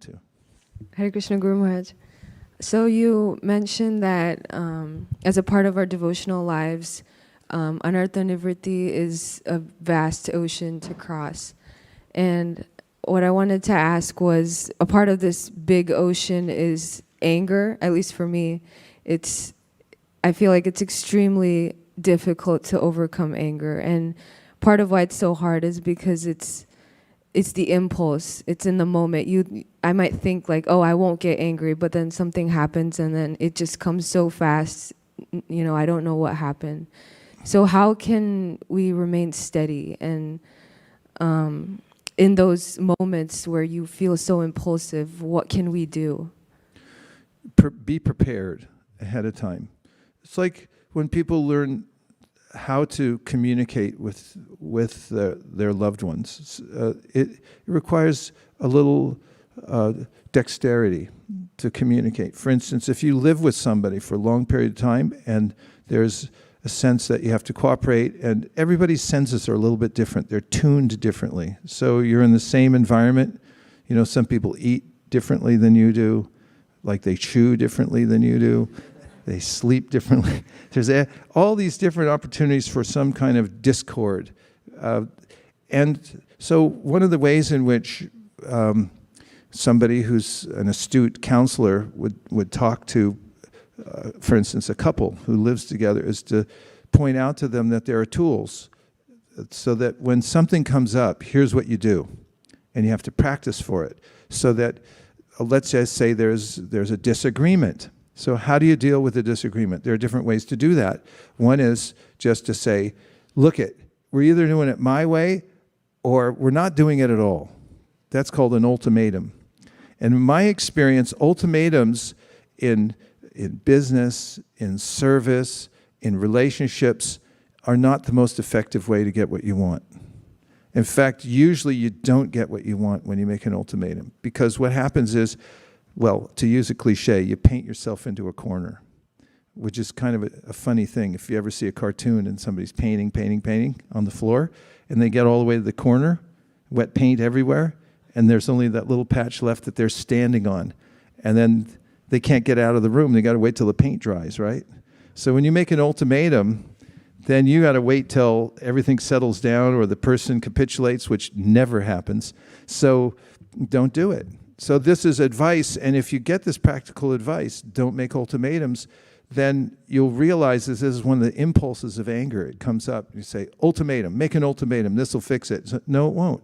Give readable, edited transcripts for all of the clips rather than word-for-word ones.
to. Hare Krishna, Guru Maharaj. So you mentioned that as a part of our devotional lives, Anartha Nivritti is a vast ocean to cross. And what I wanted to ask was, a part of this big ocean is anger, at least for me. I feel like it's extremely difficult to overcome anger. And part of why it's so hard is because it's the impulse. It's in the moment. I might think like, oh, I won't get angry, but then something happens and then it just comes so fast. I don't know what happened. So how can we remain steady and in those moments where you feel so impulsive, what can we do? Be prepared ahead of time. It's like when people learn how to communicate with their loved ones. It requires a little dexterity to communicate. For instance, if you live with somebody for a long period of time and there's a sense that you have to cooperate, and everybody's senses are a little bit different. They're tuned differently. So you're in the same environment. Some people eat differently than you do, like they chew differently than you do. They sleep differently. There's all these different opportunities for some kind of discord. And so one of the ways in which somebody who's an astute counselor would talk to, for instance, a couple who lives together, is to point out to them that there are tools so that when something comes up, here's what you do. And you have to practice for it. So that, let's just say there's a disagreement. So how do you deal with a disagreement? There are different ways to do that. One is just to say, look we're either doing it my way or we're not doing it at all. That's called an ultimatum. And in my experience, ultimatums in business, in service, in relationships are not the most effective way to get what you want. In fact, usually you don't get what you want when you make an ultimatum, because what happens is, well, to use a cliche, you paint yourself into a corner, which is kind of a funny thing. If you ever see a cartoon and somebody's painting on the floor, and they get all the way to the corner, wet paint everywhere, and there's only that little patch left that they're standing on. And then they can't get out of the room. They got to wait till the paint dries, right? So when you make an ultimatum, then you got to wait till everything settles down or the person capitulates, which never happens. So don't do it. So this is advice, and if you get this practical advice, don't make ultimatums, then you'll realize this is one of the impulses of anger. It comes up, you say, ultimatum, make an ultimatum, this will fix it. So, no, it won't.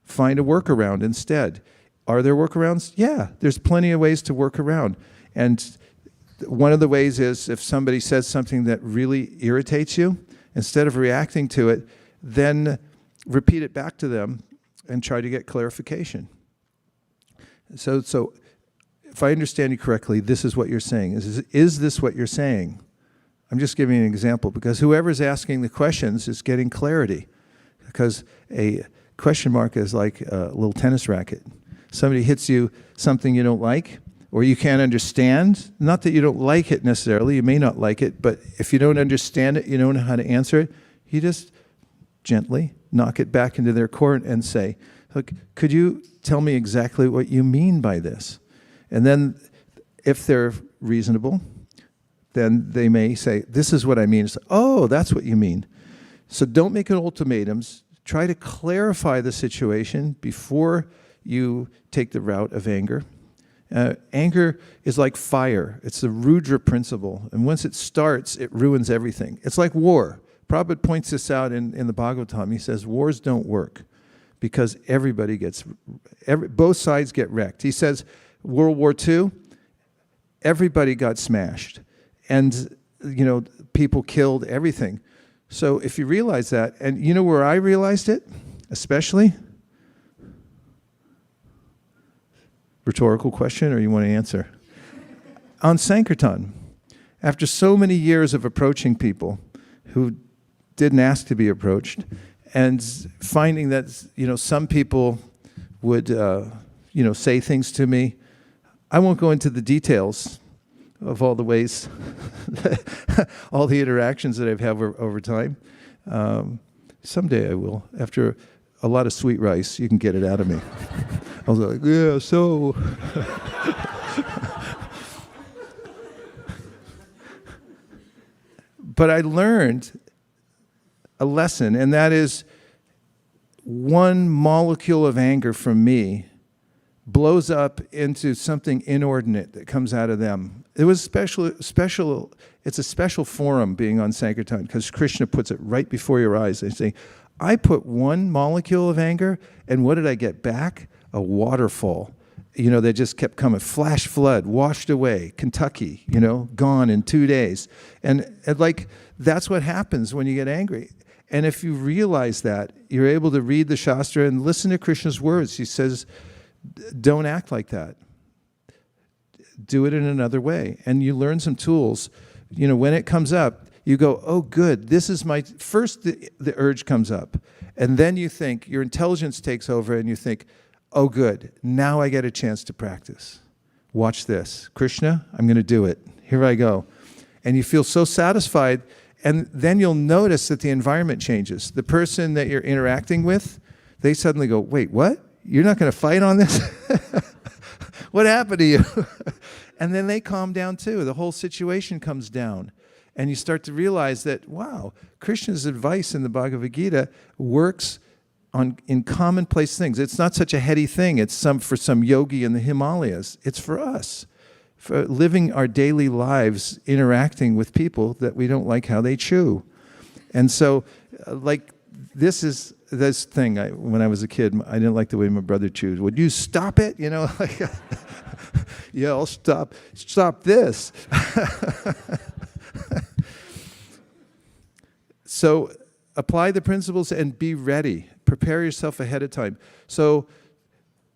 Find a workaround instead. Are there workarounds? Yeah, there's plenty of ways to work around. And one of the ways is if somebody says something that really irritates you, instead of reacting to it, then repeat it back to them and try to get clarification. So if I understand you correctly, this is what you're saying. Is this what you're saying? I'm just giving an example because whoever's asking the questions is getting clarity, because a question mark is like a little tennis racket. Somebody hits you something you don't like or you can't understand. Not that you don't like it necessarily. You may not like it, but if you don't understand it, you don't know how to answer it, you just gently knock it back into their court and say, look, could you tell me exactly what you mean by this? And then if they're reasonable, then they may say, this is what I mean. It's like, oh, that's what you mean. So don't make it ultimatums. Try to clarify the situation before you take the route of anger. Anger is like fire. It's the Rudra principle. And once it starts, it ruins everything. It's like war. Prabhupada points this out in the Bhagavad-gītā. He says, wars don't work because both sides get wrecked. He says, World War II, everybody got smashed. And, people killed everything. So if you realize that, and you know where I realized it, especially? Rhetorical question, or you want to answer? On Sankirtan. After so many years of approaching people who didn't ask to be approached, and finding that, some people would, say things to me. I won't go into the details of all the ways, all the interactions that I've had over time. Someday I will. After a lot of sweet rice, you can get it out of me. I was like, yeah, so. But I learned a lesson, and that is one molecule of anger from me blows up into something inordinate that comes out of them. It was special. It's a special forum being on Sankirtan because Kṛṣṇa puts it right before your eyes. They say, I put one molecule of anger, and what did I get back? A waterfall. You know, they just kept coming. Flash flood, washed away. Kentucky, you know, gone in 2 days. And like, that's what happens when you get angry. And if you realize that, you're able to read the śāstra and listen to Krishna's words. He says, don't act like that. Do it in another way. And you learn some tools. You know, when it comes up, you go, oh, good, this is my, first the urge comes up. And then you think, your intelligence takes over and you think, oh, good, now I get a chance to practice. Watch this. Kṛṣṇa, I'm going to do it. Here I go. And you feel so satisfied, and then you'll notice that the environment changes. The person that you're interacting with, they suddenly go, wait, what? You're not going to fight on this? What happened to you? And then they calm down too. The whole situation comes down. And you start to realize that, wow, Krishna's advice in the Bhagavad-gītā works in commonplace things. It's not such a heady thing. It's for some yogi in the Himālayas. It's for us, for living our daily lives, interacting with people that we don't like how they chew. And so, like, this thing, when I was a kid, I didn't like the way my brother chewed. Would you stop it? You know, like, yeah, I'll stop this. So apply the principles and be ready. Prepare yourself ahead of time. So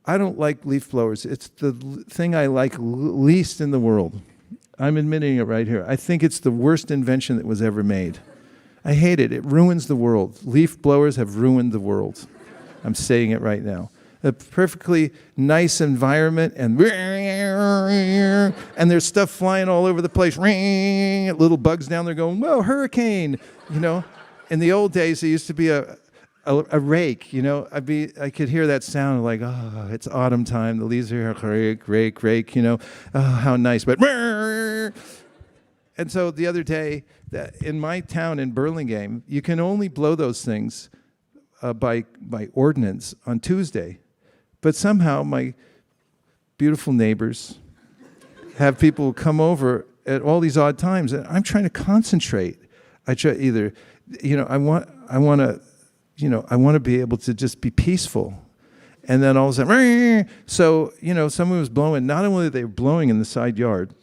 I don't like leaf blowers. It's the thing I like least in the world. I'm admitting it right here. I think it's the worst invention that was ever made. I hate it. It ruins the world. Leaf blowers have ruined the world. I'm saying it right now. A perfectly nice environment, and there's stuff flying all over the place. Little bugs down there going, whoa, hurricane. You know, in the old days, there used to be a rake. You know, I could hear that sound like, oh, it's autumn time. The leaves are here, rake. You know, oh, how nice. But and so the other day, in my town in Burlingame, you can only blow those things by ordinance on Tuesday. But somehow my beautiful neighbors have people come over at all these odd times, and I'm trying to concentrate. I try either, you know, I want to be able to just be peaceful, and then all of a sudden, so you know, someone was blowing. Not only were they blowing in the side yard,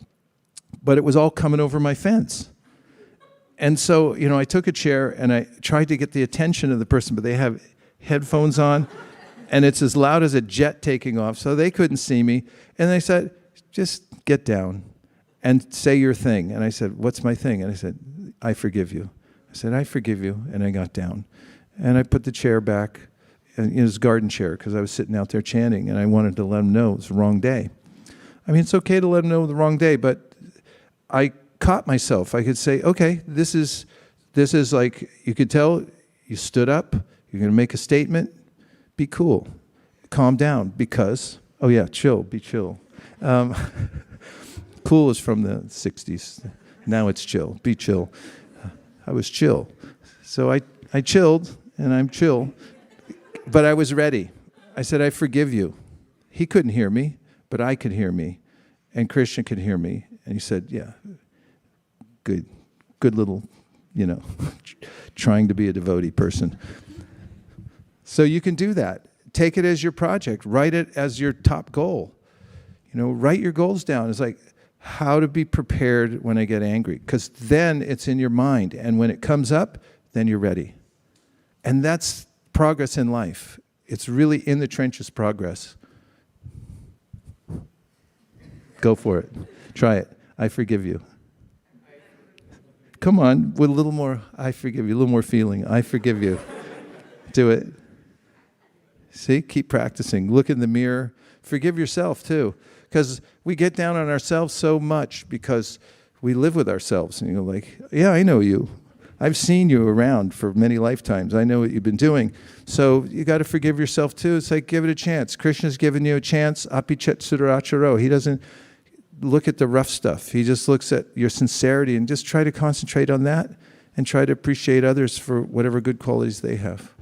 but it was all coming over my fence. And so, you know, I took a chair and I tried to get the attention of the person, but they have headphones on. And it's as loud as a jet taking off, so they couldn't see me. And they said, just get down and say your thing. And I said, what's my thing? And I said, I forgive you. I said, I forgive you. And I got down. And I put the chair back. And it was a garden chair because I was sitting out there chanting, and I wanted to let them know it was the wrong day. I mean, it's okay to let them know the wrong day, but I caught myself. I could say, okay, this is like, you could tell you stood up, you're going to make a statement. Be cool, calm down, because, oh yeah, chill, be chill. Cool is from the 60s. Now it's chill, be chill. I was chill. So I chilled, and I'm chill, but I was ready. I said, I forgive you. He couldn't hear me, but I could hear me, and Kṛṣṇa could hear me. And he said, yeah, good little, you know, trying to be a devotee person. So you can do that. Take it as your project. Write it as your top goal. You know, write your goals down. It's like how to be prepared when I get angry, because then it's in your mind. And when it comes up, then you're ready. And that's progress in life. It's really in the trenches progress. Go for it. Try it. I forgive you. Come on, with a little more, I forgive you, a little more feeling. I forgive you. Do it. See, keep practicing. Look in the mirror. Forgive yourself too, because we get down on ourselves so much because we live with ourselves. And you're like, yeah, I know you. I've seen you around for many lifetimes. I know what you've been doing. So you got to forgive yourself too. It's like, give it a chance. Krishna's given you a chance. Apichet suracharo. He doesn't look at the rough stuff. He just looks at your sincerity, and just try to concentrate on that and try to appreciate others for whatever good qualities they have.